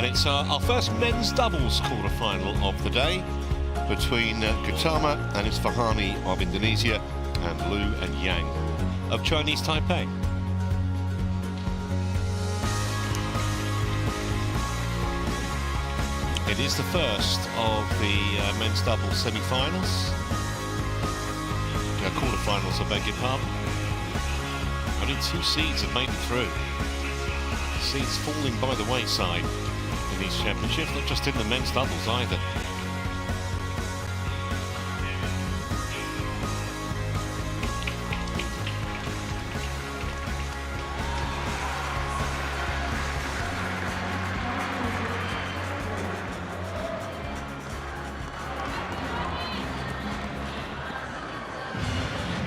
And it's our first men's doubles quarter-final of the day between Gutama and Isfahani of Indonesia and Liu and Yang of Chinese Taipei. It is the first of the men's doubles semi-finals. Quarter-finals, I beg your pardon. Only 2 seeds have made it through. Seeds falling by the wayside in these championships, not just in the men's doubles either.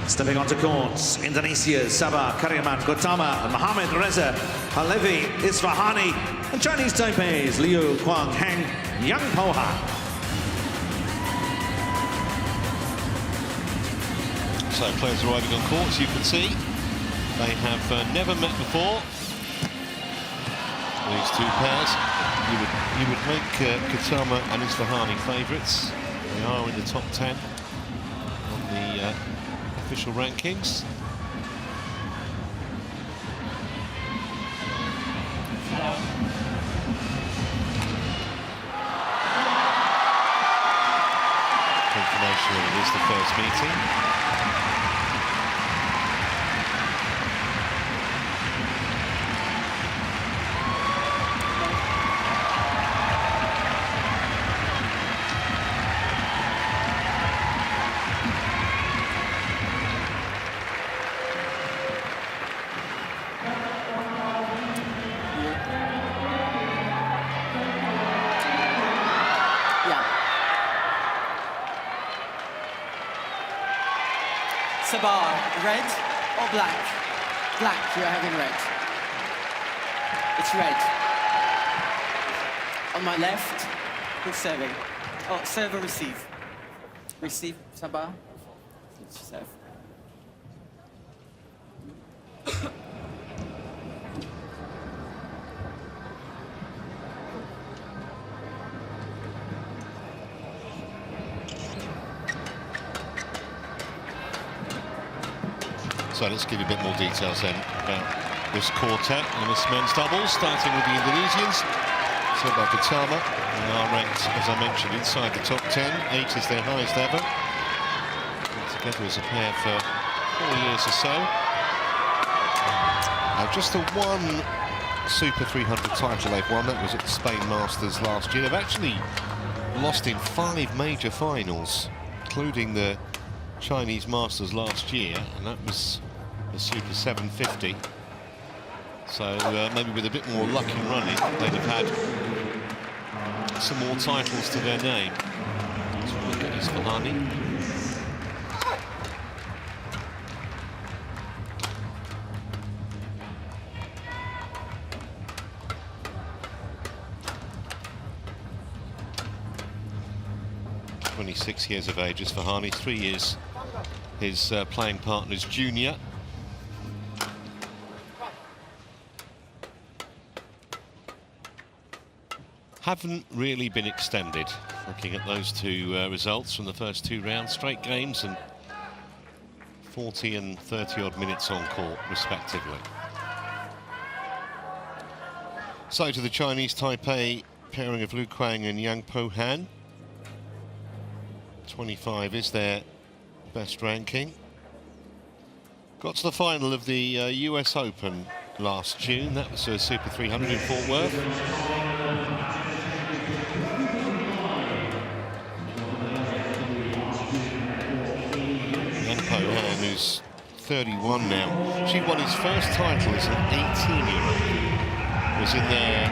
Stepping onto courts, Indonesia, Sabah, Kariman, Gutama, and Mohamed Reza Halevi, Isfahani, and Chinese Taipei's Liu Kuang Heng, Yang Poha. So players arriving on courts, you can see they have never met before. These two pairs, you would make Gutama and Isfahani favourites. They are in the top 10 on the official rankings. Confirmation that it is the first meeting. Sabah, red or black? Black, you're having red. It's red. On my left, who's serving? Oh, serve or receive? Receive, Sabah. Serve. So let's give you a bit more details then about this quartet and this men's doubles, starting with the Indonesians. So by Gutama, they are ranked, as I mentioned, inside the top 10. 8 is their highest ever. Been together as a pair for 4 years or so. Just the one Super 300 title they've won, that was at the Spain Masters last year. They've actually lost in 5 major finals, including the Chinese Masters last year, and that was the Super 750. So maybe with a bit more luck in running, they'd have had some more titles to their name. So look at Isfahani. .26 years of age, Isfahani, 3 years his playing partner's junior. Haven't really been extended, looking at those two results from the first 2 rounds. Straight games and 40 and 30-odd minutes on court, respectively. So to the Chinese Taipei pairing of Liu Kuang and Yang Po-han. 25 is their best ranking. Got to the final of the US Open last June. That was a Super 300 in Fort Worth. Yang Po-han, who's 31 now. She won his first title as an 18-year-old. Was in their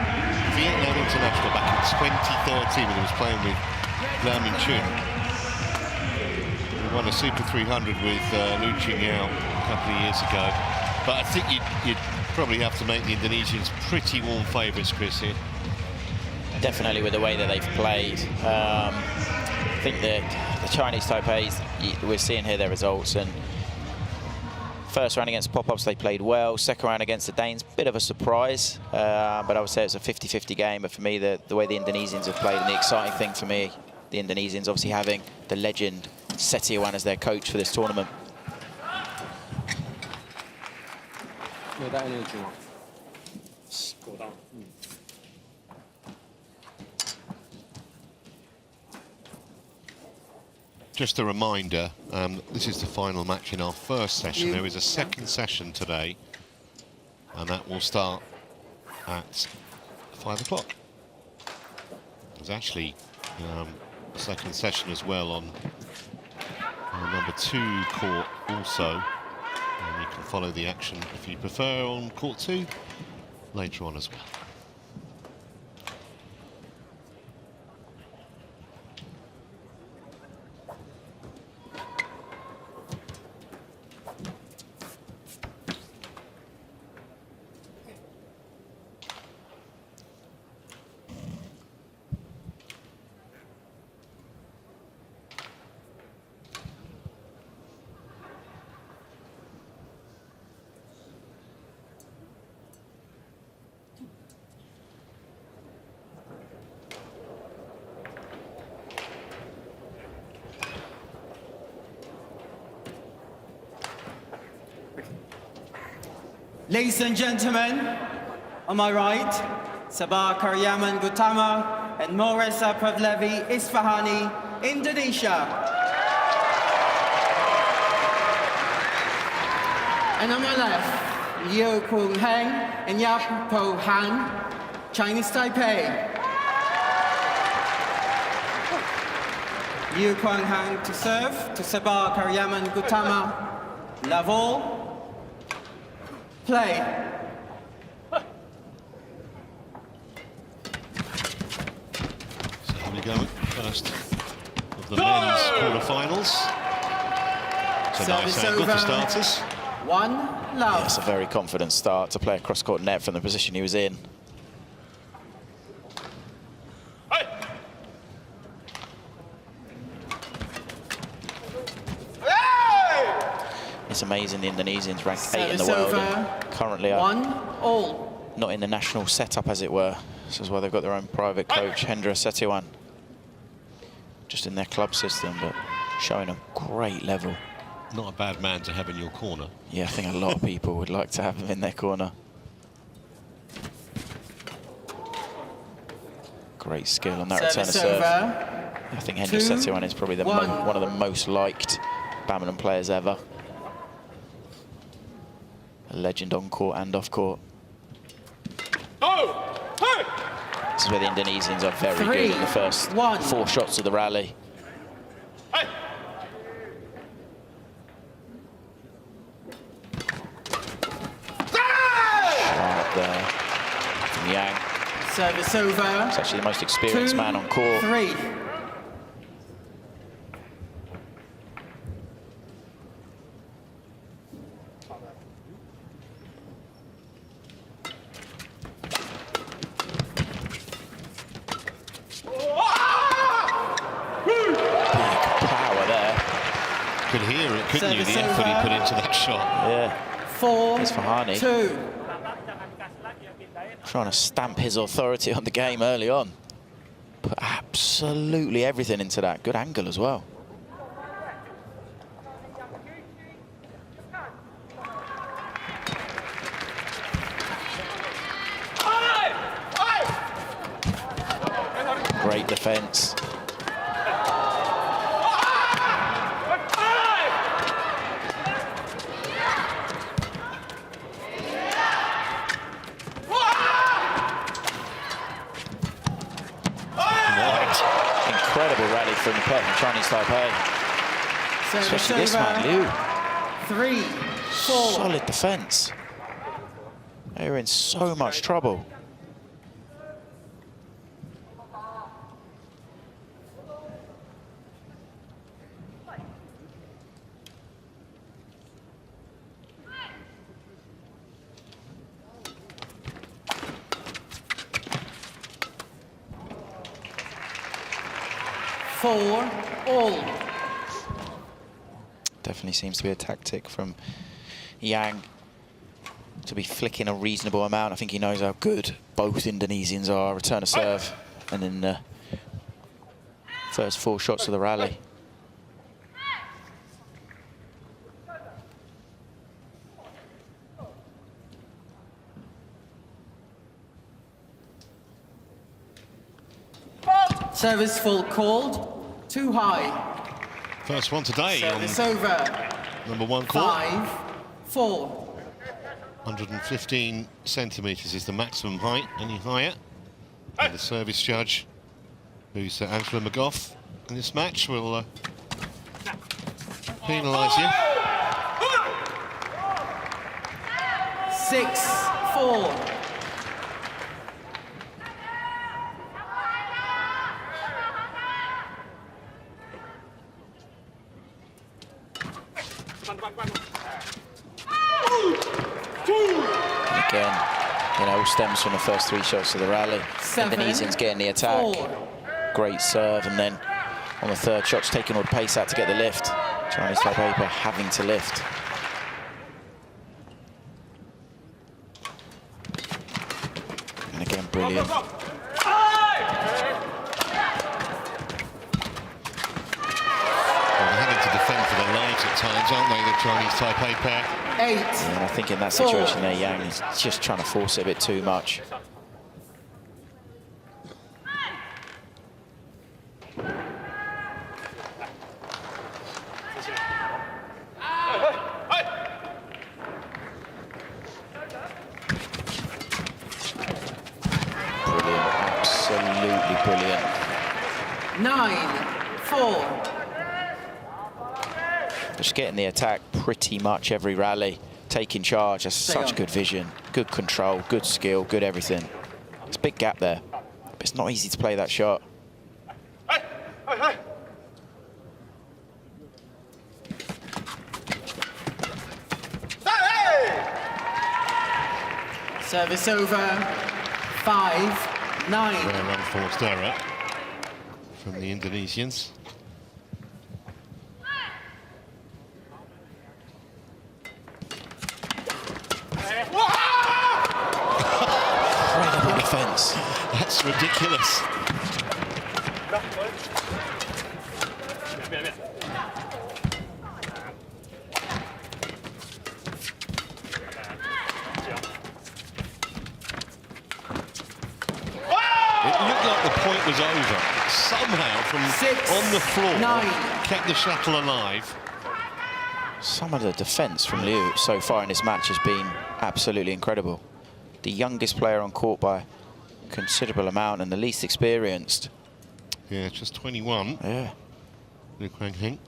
Vietnam International back in 2013 when he was playing with Lam Min Chun. Won a Super 300 with Liu Qingyao a couple of years ago. But I think you'd probably have to make the Indonesians pretty warm favourites, Chris, here. Definitely with the way that they've played. I think that the Chinese Taipei's, we're seeing here their results, and First round against pop-ups, they played well. Second round against the Danes, bit of a surprise. But I would say it's a 50-50 game. But for me, the way the Indonesians have played, and the exciting thing for me, the Indonesians obviously having the legend Setiawan as their coach for this tournament. Just a reminder, this is the final match in our first session. There is a second session today, and that will start at 5 o'clock. There's actually a second session as well on number 2 court also, and you can follow the action if you prefer on court 2 later on as well. Ladies and gentlemen, on my right, Sabah Karyaman Gutama and Moresa Pavlevi Isfahani, Indonesia. And on my left, Liu Kwong Heng and Yap Po Han, Chinese Taipei. Liu Kwong Heng to serve to Sabah Karyaman Gutama. Level. Play. So here we go, first of the men's quarterfinals. It's a nice angle for starters. 1 love. Yeah, it's a very confident start to play a cross-court net from the position he was in. It's amazing the Indonesians ranked 8 in the world and currently are 1-all. not in the national setup, as it were. This is why they've got their own private coach, Hendra Setiawan, just in their club system, but showing a great level. Not a bad man to have in your corner. Yeah, I think a lot of people would like to have him in their corner. Great skill on that return of serve. I think Hendra Setiawan is probably one of the most liked badminton players ever. A legend on court and off court. This is where the Indonesians are very good in the first 4 shots of the rally. Sharp there from Yang. Service over. He's actually the most experienced man on court. 3. Could hear it, couldn't you? The effort he put into that shot. Yeah. 4, Isfahani 2. Trying to stamp his authority on the game early on. Put absolutely everything into that. Good angle as well. Great defense. Incredible rally from Chinese Taipei. Especially this man, Liu. 3, 4. Solid defense. They were in so much trouble. All. Definitely seems to be a tactic from Yang to be flicking a reasonable amount. I think he knows how good both Indonesians are. Return a serve, and then the first 4 shots of the rally. Service full called, too high. First one today Service on over. number 1 court. 5-4. 115 centimetres is the maximum height. Any higher, and the service judge, who's Angela McGough, in this match will penalise you. 6-4. Again, you know, all stems from the first 3 shots of the rally. 7, Indonesians getting the attack. 4. Great serve, and then on the 3rd shot's taking all the pace out to get the lift. Chinese Taipei having to lift. And again, brilliant. They're having to defend for their lives at times, aren't they, the Chinese Taipei pair? 8. And I think in that situation there, Yang is just trying to force it a bit too much. Brilliant, absolutely brilliant. 9-4. Just getting the attack pretty much every rally, taking charge. That's such good vision, good control, good skill, good everything. It's a big gap there, but it's not easy to play that shot. Service over. 5-9. Rare unforced error from the Indonesians. Incredible defense. That's ridiculous. It looked like the point was over. Somehow, from 6, on the floor, 9. kept the shuttle alive. Some of the defense from Liu so far in this match has been absolutely incredible. The youngest player on court by a considerable amount and the least experienced. Yeah, just 21. Yeah. Liu Quang Hing.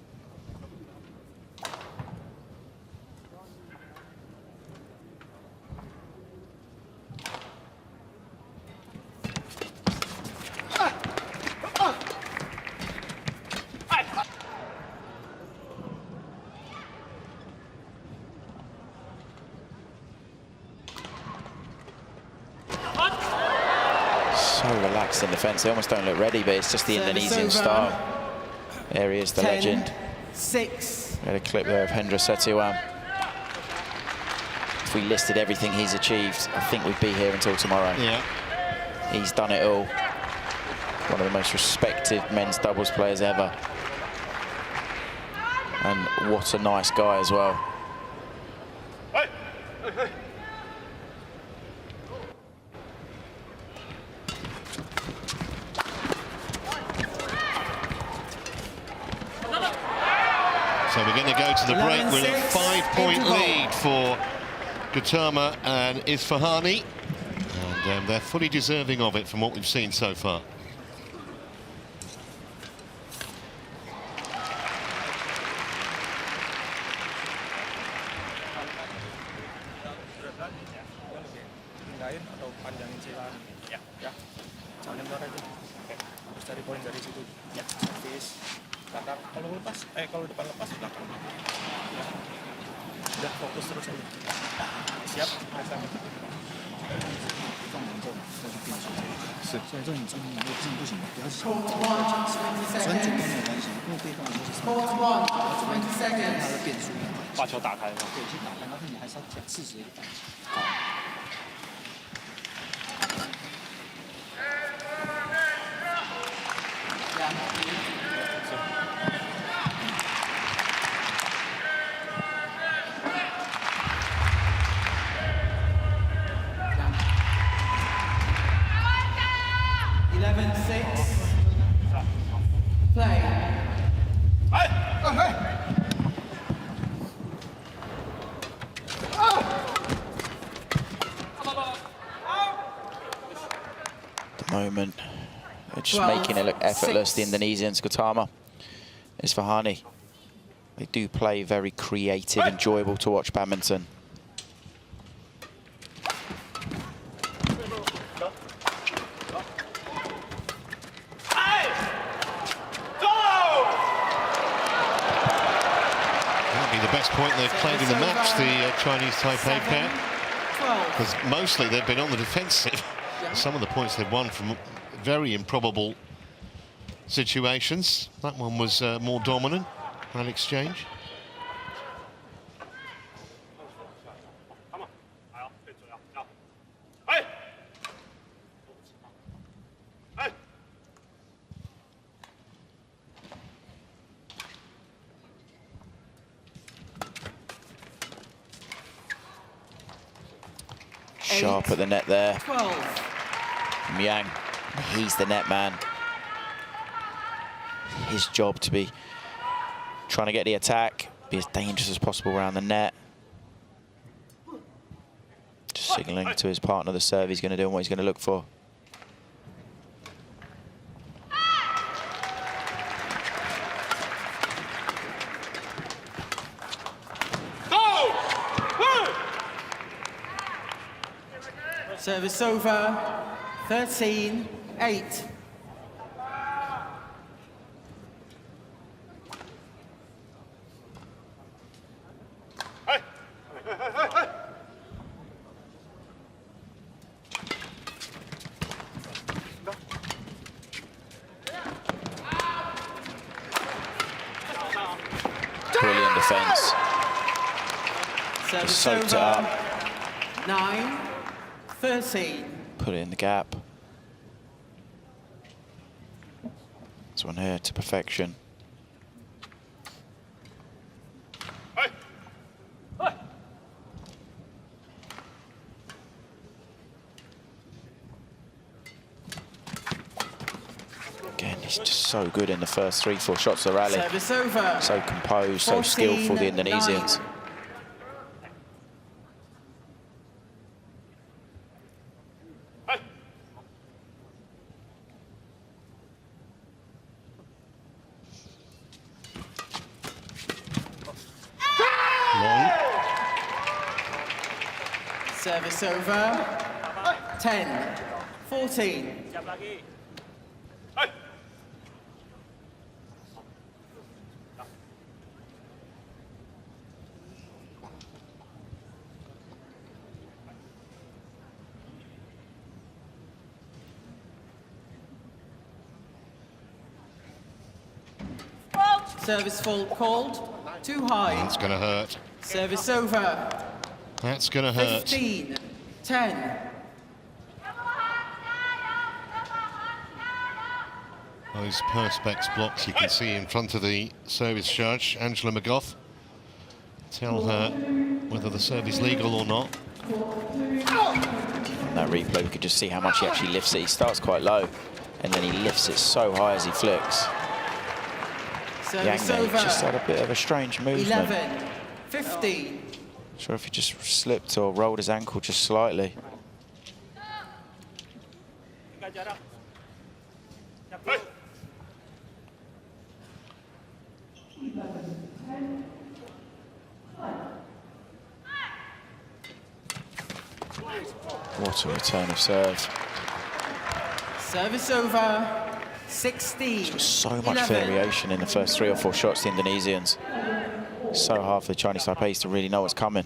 So relaxed in defence. They almost don't look ready, but it's just the Service Indonesian over. style. There he is, the legend. 10-6. We had a clip there of Hendra Setiawan. If we listed everything he's achieved, I think we'd be here until tomorrow. Yeah. He's done it all. One of the most respected men's doubles players ever. And what a nice guy as well. So we're going to go to the break with a 5-point interval. lead for Gutama and Isfahani. And they're fully deserving of it from what we've seen so far. Pindahin atau panjangin silang. Ya. Jangan kendor aja. Harus cari poin dari situ. Ya. Servis. Kakak kalau lepas, kalau depan lepas belakang. Ya. Udah fokus terus aja. Siap. Rasa. 所以这种真的如果真的不行，不要想专注都没有关系，因为对方就是上，主要主要他的变数。把球打开嘛。对，去打开，但是你还是要讲事实一点。好。Moment, they're just making it look effortless, the Indonesians. Gutama, Isfahani, they do play very creative, enjoyable to watch badminton. That'll be the best point they've played in the match, the Chinese Taipei pair, because mostly they've been on the defensive. Some of the points they've won from very improbable situations. That one was more dominant, that exchange. Sharp at the net there. Yang, he's the net man. His job to be trying to get the attack, be as dangerous as possible around the net. Just signalling to his partner the serve he's going to do and what he's going to look for. Service over, 13-8. Brilliant defense. Service Just soaked it over, up. 9-13. Put it in the gap. This one here to perfection. Again, he's just so good in the first 3-4 shots of the rally. Service over. So composed, so skillful, the 14-9. Indonesians. Service over, 10-14. Service fault called, too high. That's going to hurt. Service over, That's going to hurt. 15-10. Those perspex blocks you can see in front of the service judge, Angela McGough. Tell her whether the serve is legal or not. In that replay, we could just see how much he actually lifts it. He starts quite low, and then he lifts it so high as he flicks. Yang there just had a bit of a strange movement. 11-15. Sure if he just slipped or rolled his ankle just slightly. What a return of serve. Service over, 16. Just so much variation in the first 3 or 4 shots, the Indonesians. So hard for the Chinese Taipei to really know what's coming.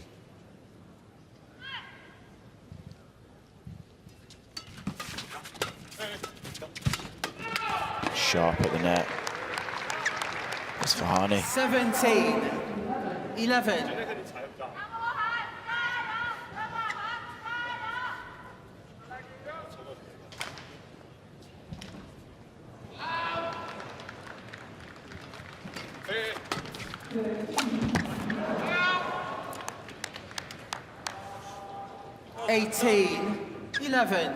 Sharp at the net. Isfahani. 17-11. 18-11.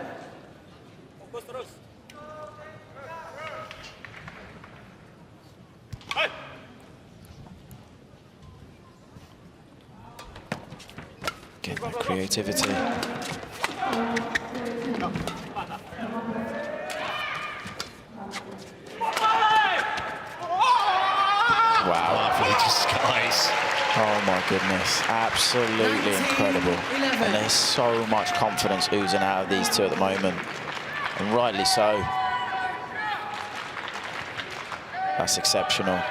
Get that creativity. Wow. Lovely disguise. Oh my goodness, absolutely incredible. And there's so much confidence oozing out of these two at the moment, and rightly so. That's exceptional.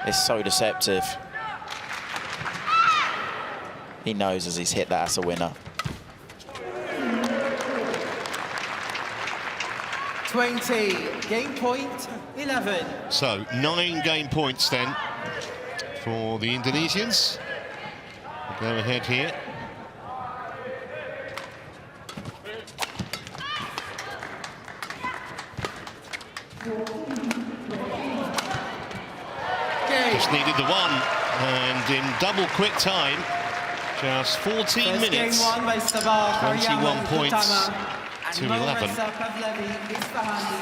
It's so deceptive. He knows as he's hit that, that's a winner. 20, game point 11. So 9 game points then for the Indonesians. We'll go ahead here. Just needed the one, and in double quick time, just 14 First minutes, game won by Sabah 21 points Gutama to and 11. Isfahani.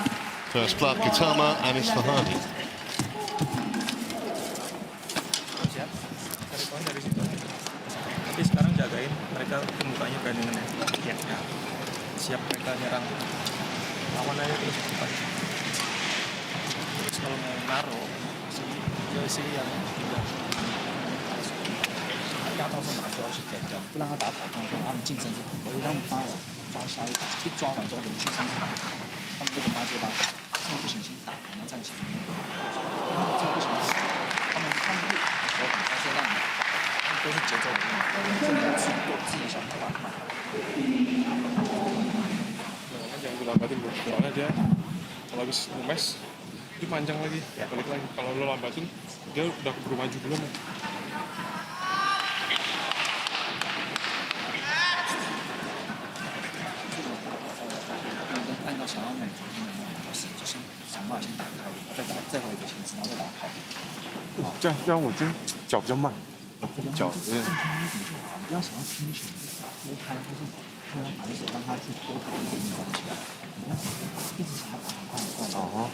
First blood, Gutama and Isfahani. Siap, cari poin dari situ. Tapi sekarang jagain mereka pembukanya brandingannya. Ya. Siap mereka nyerang. Lawan aja terus cepat. Terus kalau mau naruh, si yang tidak. 压到上打就要去点掉，不让他打跑，他们竞争就我就让他们抓下一打，一抓完之后我们去上场，他们就跟他这把，这不行先打，我们站起来，这不行，他们会，我很发现让你，他们都是节奏的，自己想办法。 Jangan gue lambatin bro, soalnya dia kalau habis ngemes dia panjang lagi, balik lagi. Kalau lo lambatin dia udah keburu maju belum ya? Oh, 这样我就脚比较慢，脚有点。不要想要拼球，多开就是不要把手让他去多开一点关起来，你要一直想要打很快很快。哦。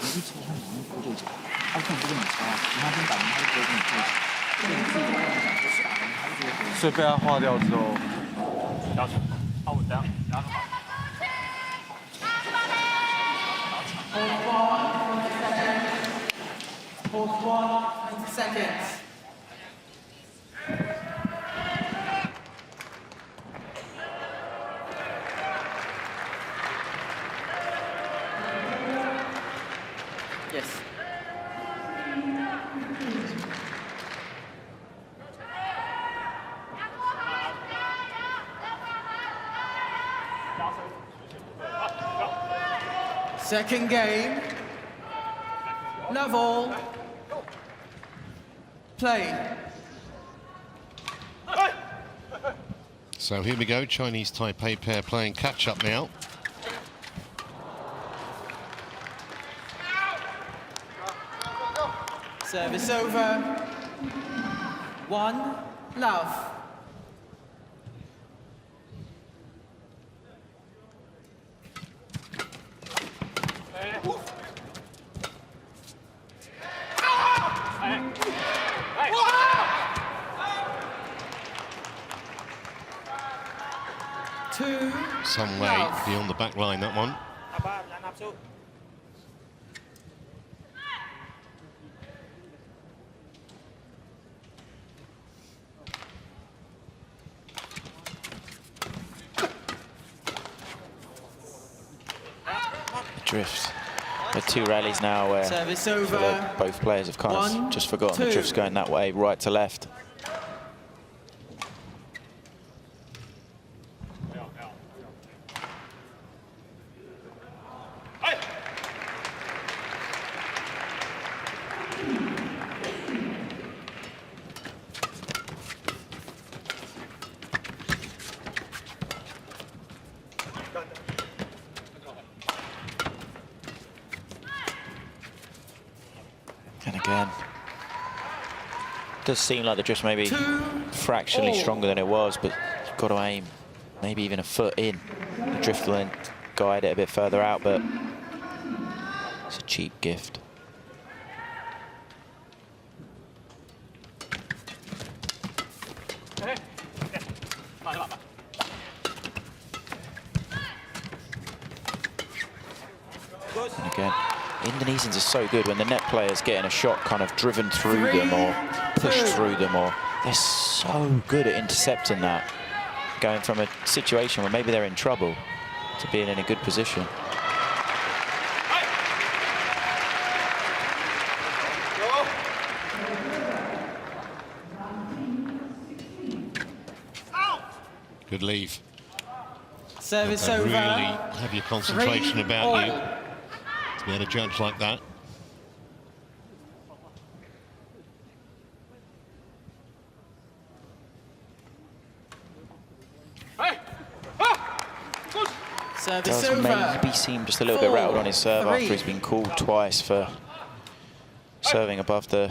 你一抽他马上勾对角，他根本不跟你抽，你他先打完他就不会跟你对角，所以你自己跟他讲就是打完他就会。所以被他划掉之后，要求，我这样，然后。 Fourth one, 20 seconds. Yes. Second game. Level. Play. So here we go, Chinese Taipei pair playing catch up now. Service over. 1, love. Some way beyond the back line, that one. Drift. There are 2 rallies now where both players have kind of just forgotten the drift's going that way, right to left. Again. Does seem like they're just maybe fractionally stronger than it was, but you've got to aim maybe even a foot in. The drift will then guide it a bit further out, but it's a cheap gift. And again, Indonesians are so good when the net player's getting a shot kind of driven through them or pushed through them, or they're so good at intercepting that. Going from a situation where maybe they're in trouble to being in a good position. Good leave. Service over. Really have your concentration about you to be able to judge like that. Service Does over. maybe seem just a little bit rattled on his serve after he's been called twice for serving above the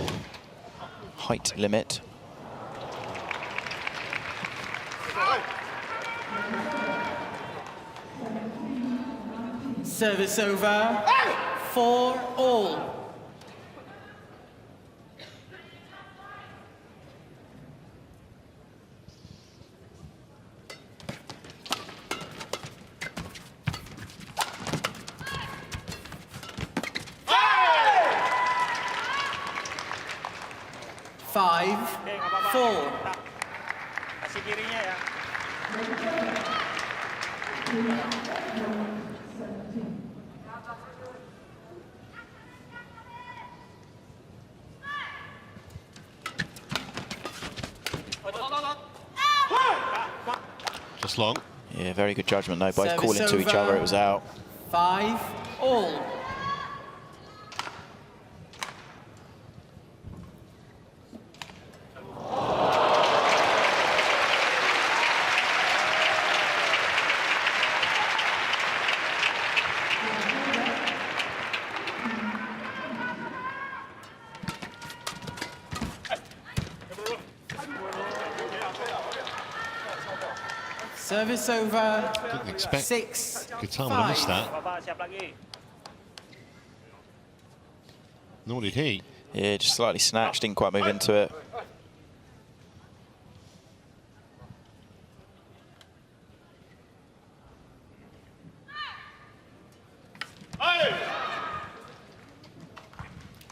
height limit. Service over. 4-all. Five, 4. Kasih kirinya ya. Just long. Yeah, very good judgment though. Both Service calling to each over. other, it was out. 5-all. Service over. Didn't expect 6, Gutama to miss 5. that. Bapak siap lagi. Nor did he. Yeah, just slightly snatched, didn't quite move into it.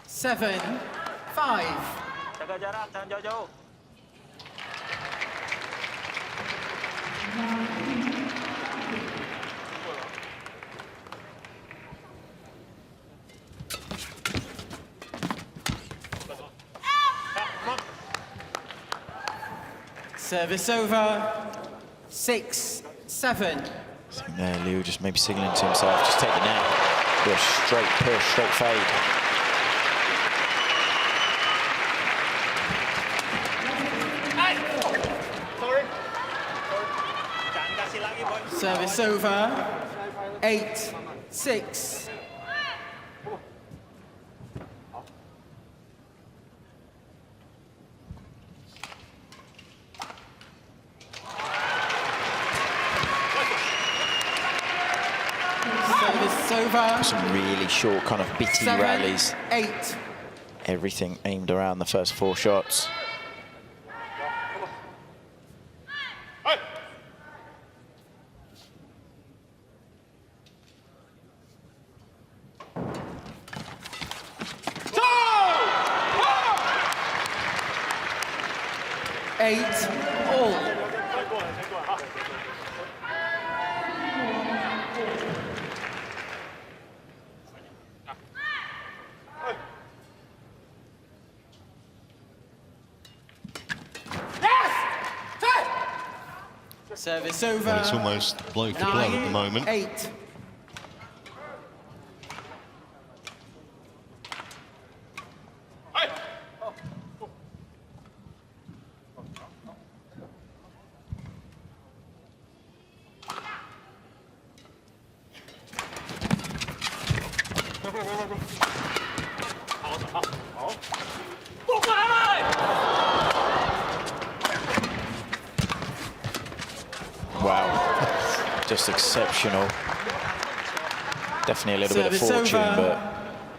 Seven, 5. Jaga jarak, jangan jauh-jauh. Service over. 6, 7. I think there, Liu just maybe signalling to himself, just take the net. Do a straight push, straight fade. Jangan kasih lagi, boy. Service over. 8, 6. Service over. Some really short, kind of bitty 7, rallies. 8. Everything aimed around the first 4 shots. Eight, all. Service over. Well, it's almost blow for blow at the moment. 8. Wow, just exceptional. Definitely a little bit of fortune, but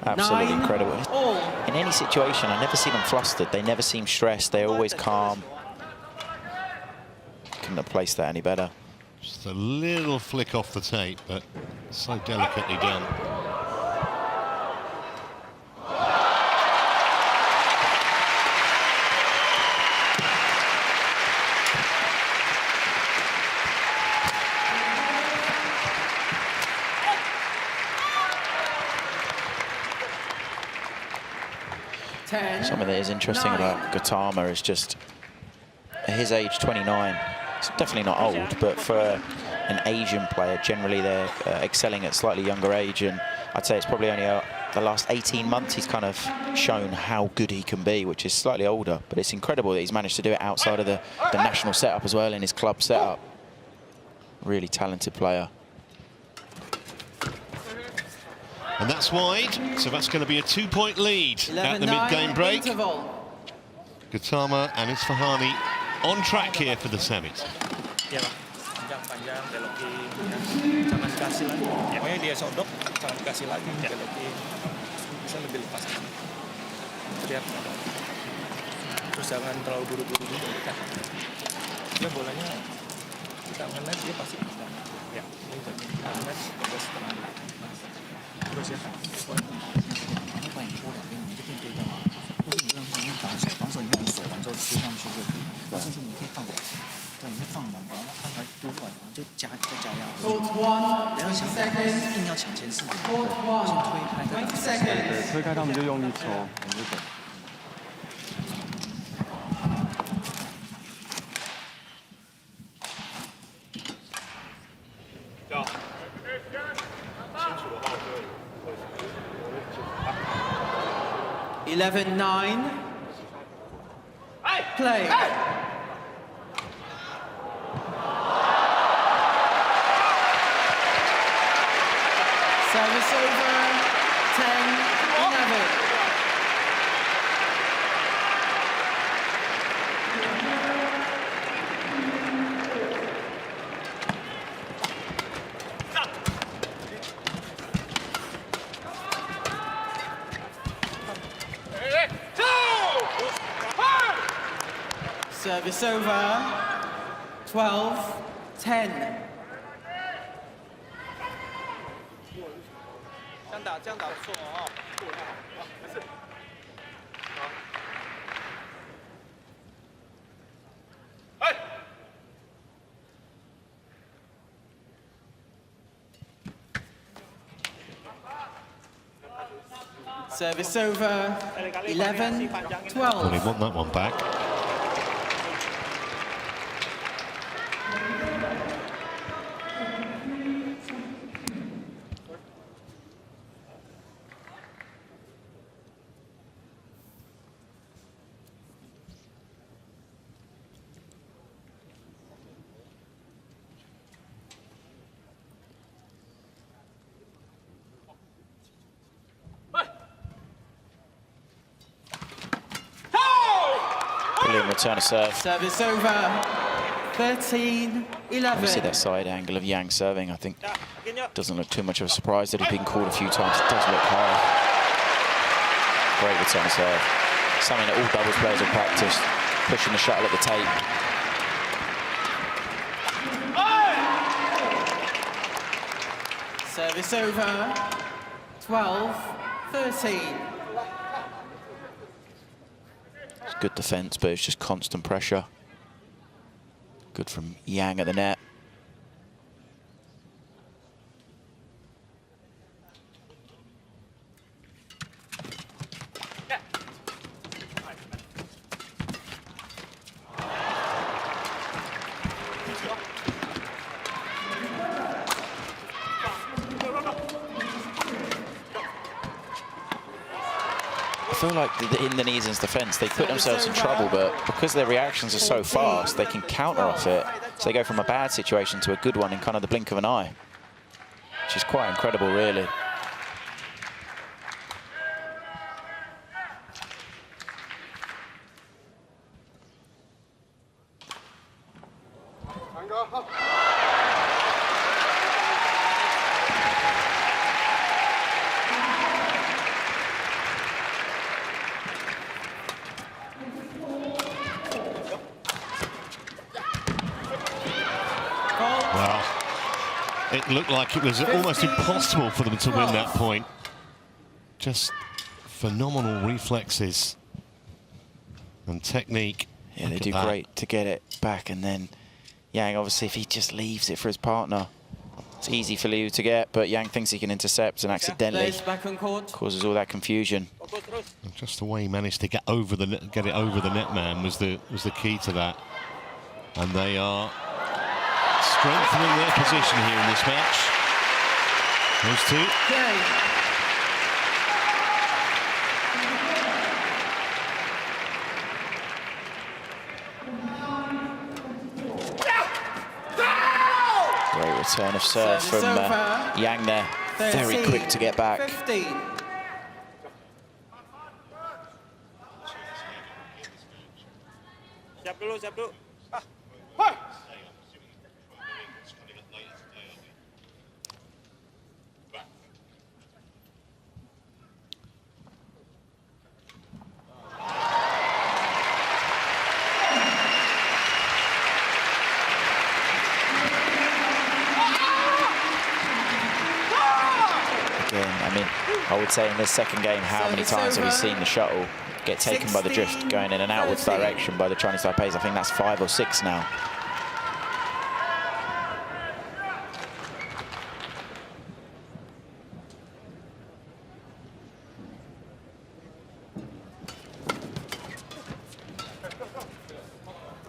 absolutely incredible. In any situation, I never see them flustered. They never seem stressed. They're always calm. Couldn't have placed that any better. Just a little flick off the tape, but so delicately done. Something that is interesting about Gutama is just at his age, 29. It's definitely not old, but for an Asian player, generally they're excelling at slightly younger age, and I'd say it's probably only the last 18 months he's kind of shown how good he can be, which is slightly older, but it's incredible that he's managed to do it outside of the national setup as well, in his club setup. Really talented player. And that's wide, so that's going to be a 2-point lead at the mid-game break. Gutama and Isfahani on track here for the semis. Ya Pak, panjang-panjang, belokin, jangan dikasih lagi. Pokoknya dia sodok, jangan dikasih lagi, belokin. Bisa lebih lepas. Lihat. Terus jangan terlalu buru-buru juga. Dia bolanya kita nge-net, dia pasti bisa. Ya, ini jadi nge-net, terus tenang. Terus ya. 帮你抽两边，你就可以对掉啊。或者你让他们防守，你让你锁完之后贴上去就可以。甚至你可以放，对，你可以放满，然后他还丢过来，然后就再加压。不要想硬要抢前四点，先推开再打。对，推开他们就用力抽，我们就走。11-9. Play. Service over. 10-11. Service over. 12-10. 这样打不错哦。没事。 Service over. 11-12. Well, he won that one back. Brilliant return of serve. Service over. 13-11. Obviously that side angle of Yang serving, I think, doesn't look too much of a surprise that he's been called a few times. It does look high. Great return of serve. Something that all doubles players have practiced, pushing the shuttle at the tape. Service over. 12-13. It's good defence, but it's just constant pressure. Good from Yang at the net. I feel like the Indonesians' defence, they put themselves in trouble, but because their reactions are so fast, they can counter off it. So they go from a bad situation to a good one in kind of the blink of an eye, which is quite incredible, really. Well, it looked like it was almost impossible for them to win that point. Just phenomenal reflexes and technique. Yeah, they do great to get it back, and then Yang, obviously, if he just leaves it for his partner, it's easy for Liu to get, but Yang thinks he can intercept and accidentally causes all that confusion. And just the way he managed to get over the net, get it over the net man was the key to that. And they are strengthening their position here in this match. Those two. Great return of serve from Yang there. Very quick to get back. 15. Siap dulu, siap dulu. I would say in this second game, how many times have we seen the shuttle get taken by the drift going in an outwards direction by the Chinese Taipei? I think that's 5 or 6 now.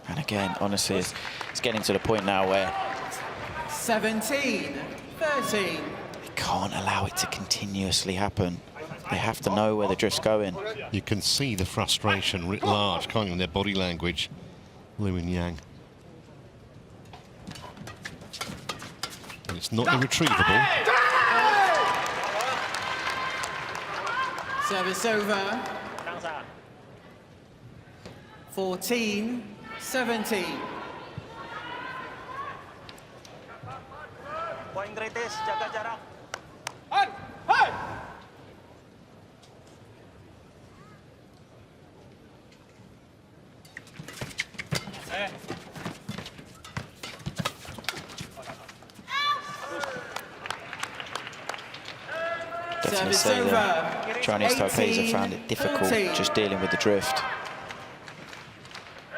And again, honestly, it's getting to the point now where 17, 13. Can't allow it to continuously happen. They have to know where the drift's going. You can see the frustration writ large, can't you, in their body language, Liu and Yang. And it's not irretrievable. Service over. 14, 17. Point kritis, jaga jarak. Definitely say the Chinese Taipei have found it difficult just dealing with the drift.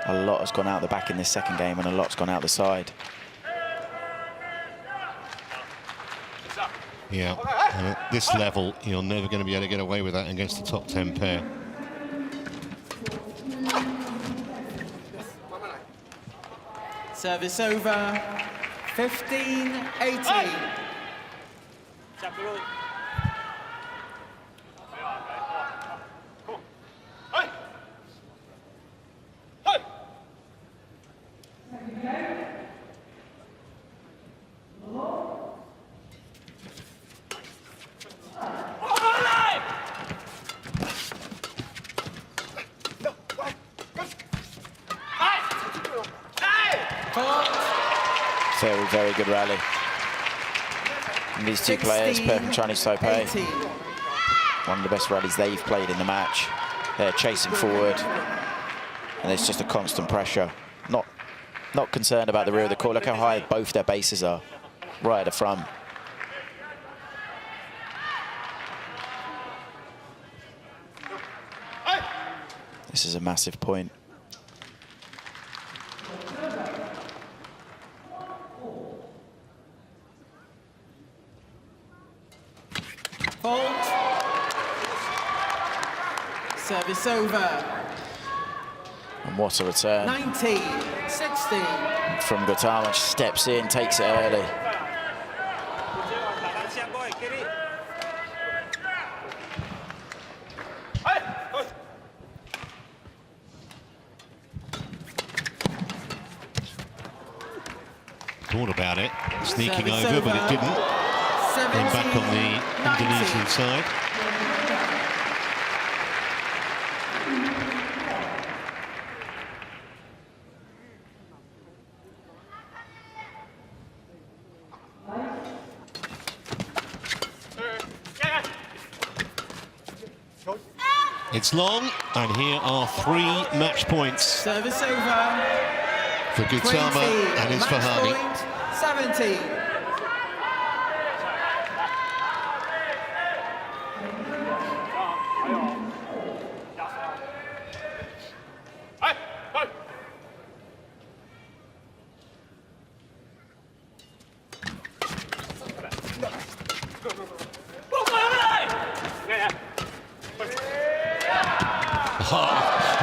A lot has gone out the back in this second game and a lot's gone out the side. Yeah, and at this level, you're never going to be able to get away with that against the top 10 pair. Service over. 15, 18. Siap dulu. Very, very good rally. And these two players, Perth and Chinese Taipei, one of the best rallies they've played in the match. They're chasing forward, and it's just a constant pressure. Not concerned about the rear of the court. Look how high both their bases are, right at the front. This is a massive point. Fault. Service over. And what a return. 19, 16. From Gutama, just steps in, takes it early. Siap boy, kiri. Thought about it, sneaking over, but it didn't. Going back on the Indonesian side. It's long, and here are 3 match points Service over. for Gutama 20. and Match Isfahani. point, 70.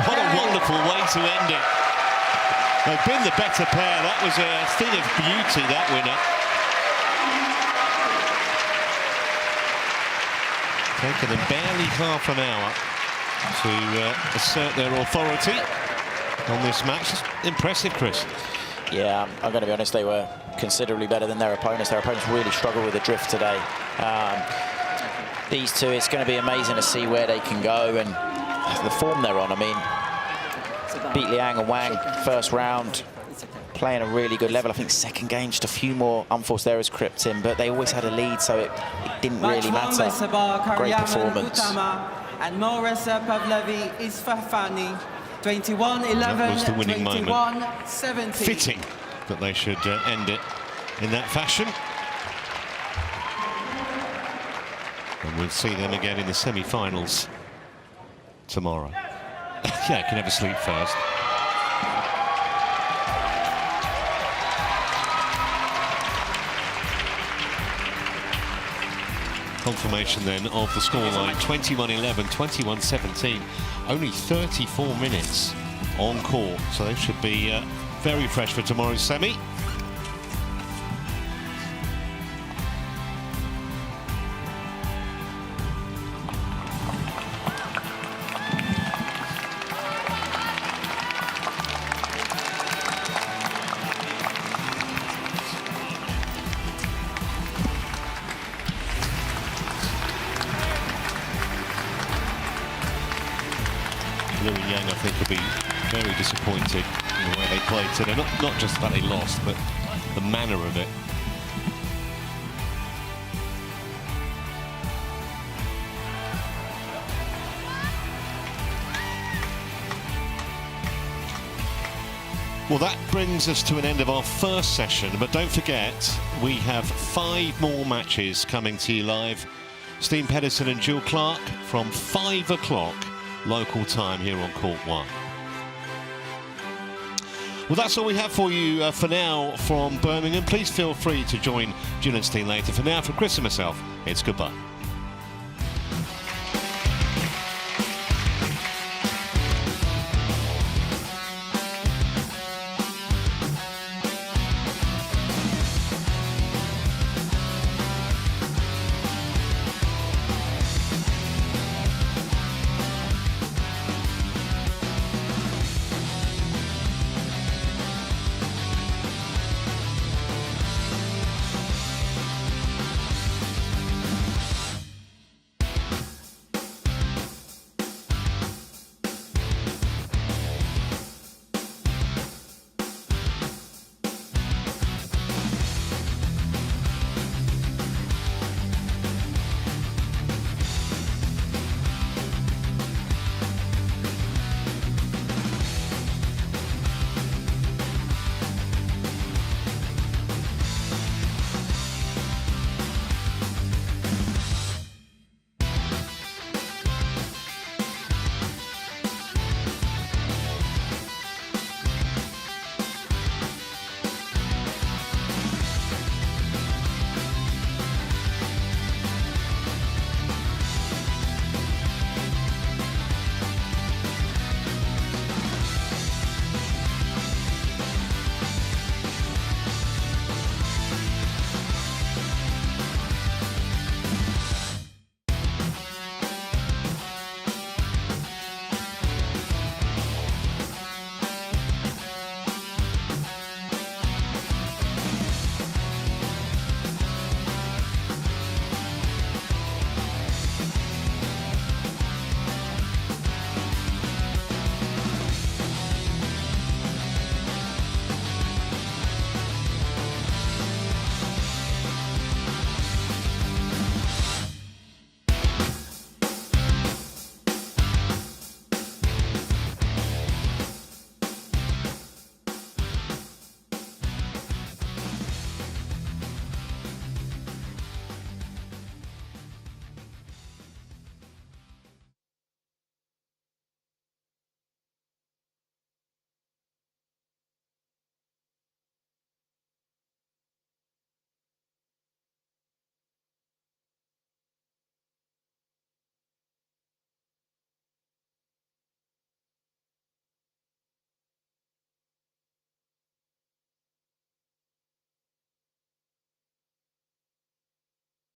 What a wonderful way to end it. They've been the better pair. That was a thing of beauty, that winner. Taken them barely half an hour to assert their authority on this match. Impressive, Chris. Yeah, I'm going to be honest, they were considerably better than their opponents. Their opponents really struggled with the drift today. These two, it's going to be amazing to see where they can go and the form they're on. I mean, beat Liang and Wang first round, playing a really good level. I think second game, just a few more unforced errors crept in, but they always had a lead, so it didn't really matter. Great performance. And Moresa Pavlevi Isfahani, 21-11, That was the winning moment. 21-70. Fitting that they should end it in that fashion. And we'll see them again in the semi-finals tomorrow. Yeah, can have a sleep first. Confirmation then of the scoreline, 21-11, 21-17. Only 34 minutes on court, so they should be very fresh for tomorrow's semi. Yang, I think, will be very disappointed in the way they played today. Not just that they lost, but the manner of it. Well, that brings us to an end of our first session, but don't forget, we have 5 more matches coming to you live. Steen Pedersen and Jill Clark from 5 o'clock local time here on Court 1. Well, that's all we have for you for now from Birmingham. Please feel free to join Jill and Steen later. For now, from Chris and myself, it's goodbye.